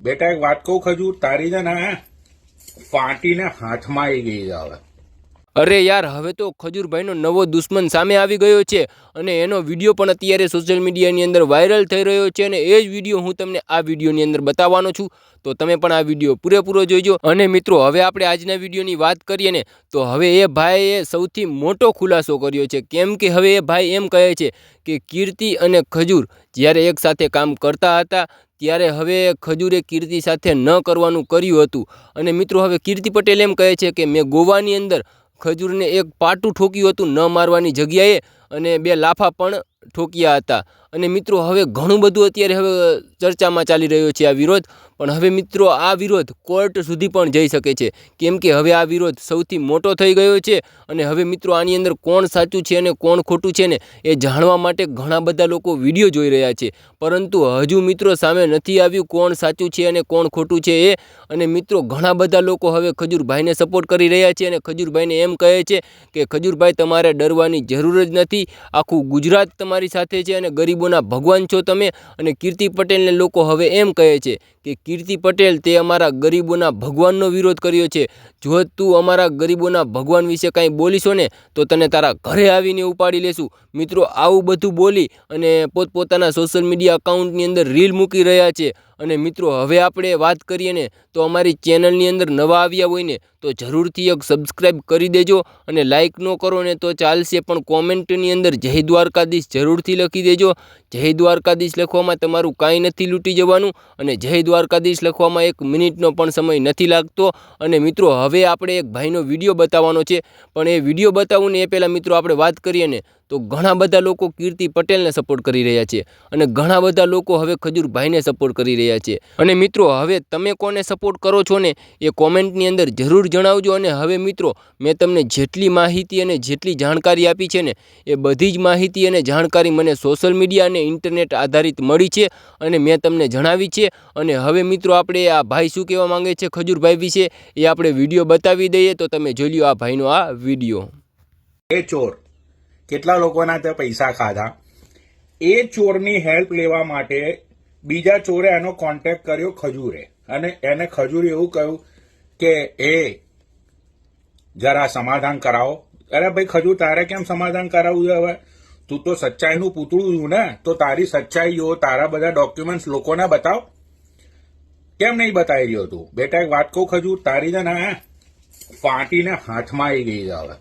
બેટા એક વાત કહું ખજૂર, તારી છે ને ફાટીને હાથમાં આવી ગઈ છે હવે. અરે યાર, હવે તો ખજૂરભાઈનો નવો દુશ્મન સામે આવી ગયો છે અને એનો વિડીયો પણ અત્યારે સોશિયલ મીડિયાની અંદર વાયરલ થઈ રહ્યો છે અને એ જ વિડીયો હું તમને આ વિડીયોની અંદર બતાવવાનો છું. તો તમે પણ આ વિડીયો પૂરેપૂરો જોઈજો. અને મિત્રો, હવે આપણે આજના વિડીયોની વાત કરીએ ને તો હવે એ ભાઈએ સૌથી મોટો ખુલાસો કર્યો છે. કેમ કે હવે એ ભાઈ એમ કહે છે કે કીર્તિ અને ખજૂર જ્યારે એક સાથે કામ કરતા હતા ત્યારે હવે ખજૂરે કીર્તિ સાથે ન કરવાનું કર્યું હતું. અને મિત્રો, હવે કીર્તિ પટેલ એમ કહે છે કે મેં ગોવાની અંદર ખજૂરને એક પાટું ઠોક્યું હતું ન મારવાની જગ્યાએ, અને 2 લાફા પણ ઠોક્યા હતા. અને મિત્રો, હવે ઘણું બધું અત્યારે હવે ચર્ચામાં ચાલી રહ્યો છે આ વિરોધ. પણ હવે મિત્રો, આ વિરોધ કોર્ટ સુધી પણ જઈ શકે છે. કેમ કે હવે આ વિરોધ સૌથી મોટો થઈ ગયો છે. અને હવે મિત્રો, આની અંદર કોણ સાચું છે અને કોણ ખોટું છે ને એ જાણવા માટે ઘણા બધા લોકો વિડીયો જોઈ રહ્યા છે. પરંતુ હજુ મિત્રો સામે નથી આવ્યું કોણ સાચું છે અને કોણ ખોટું છે એ. અને મિત્રો, ઘણા બધા લોકો હવે ખજૂરભાઈને સપોર્ટ કરી રહ્યા છે અને ખજૂરભાઈને એમ કહે છે કે ખજૂરભાઈ, તમારે ડરવાની જરૂર જ નથી. આખું ગુજરાત તમારી સાથે છે અને ગરીબોના ભગવાન છો તમે. અને કીર્તિ પટેલને લોકો હવે એમ કહે છે કે કીર્તિ પટેલ, તે અમારા ગરીબોના ભગવાનનો વિરોધ કર્યો છે. જો તું અમારા ગરીબોના ભગવાન વિશે કાંઈ બોલીશો ને તો તને તારા ઘરે આવીને ઉપાડી લેશું. મિત્રો, આવું બધું બોલી અને પોતપોતાના સોશિયલ મીડિયા અકાઉન્ટની અંદર રીલ મૂકી રહ્યા છે. અને મિત્રો, હવે આપણે વાત કરીએ ને તો અમારી ચેનલની અંદર નવા આવ્યા હોય ને તો જરૂરથી એક સબસ્ક્રાઈબ કરી દેજો. અને લાઇક ન કરો ને તો ચાલશે, પણ કોમેન્ટની અંદર જય દ્વારકાધીશ જરૂરથી લખી દેજો. જય દ્વારકાધીશ લખવામાં તમારું કાંઈ નથી લૂંટી જવાનું અને જય દ્વારકાધીશ લખવામાં 1 મિનિટનો પણ સમય નથી લાગતો. અને મિત્રો, હવે આપણે એક ભાઈનો વિડીયો બતાવવાનો છે. પણ એ વિડીયો બતાવું ને એ પહેલાં મિત્રો આપણે વાત કરીએ ને તો ઘણા બધા લોકો કીર્તિ પટેલને સપોર્ટ કરી રહ્યા છે અને ઘણા બધા લોકો હવે ખજૂરભાઈને સપોર્ટ કરી રહ્યા છે. અને મિત્રો, હવે તમે કોને સપોર્ટ કરો છો ને એ કોમેન્ટની અંદર જરૂર જણાવજો. અને હવે મિત્રો, મેં તમને જેટલી માહિતી અને જેટલી જાણકારી આપી છે ને એ બધી જ માહિતી અને જાણકારી મને સોશિયલ મીડિયા અને ઇન્ટરનેટ આધારિત મળી છે અને મેં તમને જણાવી છે. અને હવે મિત્રો, આપણે આ ભાઈ શું કહેવા માંગે છે ખજૂરભાઈ વિશે એ આપણે વિડીયો બતાવી દઈએ. તો તમે જોઈ લ્યો આ ભાઈનો આ વિડીયો. એ ચોર કેટલા લોકોના તે પૈસા ખાધા, એ ચોરની હેલ્પ લેવા માટે બીજા ચોરે એનો કોન્ટેક્ટ કર્યો ખજૂરે, અને એને ખજૂરે એવું કહ્યું કે એ જરા સમાધાન કરાવો. અરે ભાઈ ખજૂર, તારે કેમ સમાધાન કરાવવું છે? હવે તું તો સચ્ચાઈનું પૂતળું છું ને, તો તારી સચ્ચાઈઓ, તારા બધા ડોક્યુમેન્ટ્સ લોકોને બતાવ. કેમ નહીં બતાવી રહ્યો તું? બેટા એક વાત કહું ખજૂર, તારી છે ને ફાટીને હાથમાં આવી ગઈ છે હવે.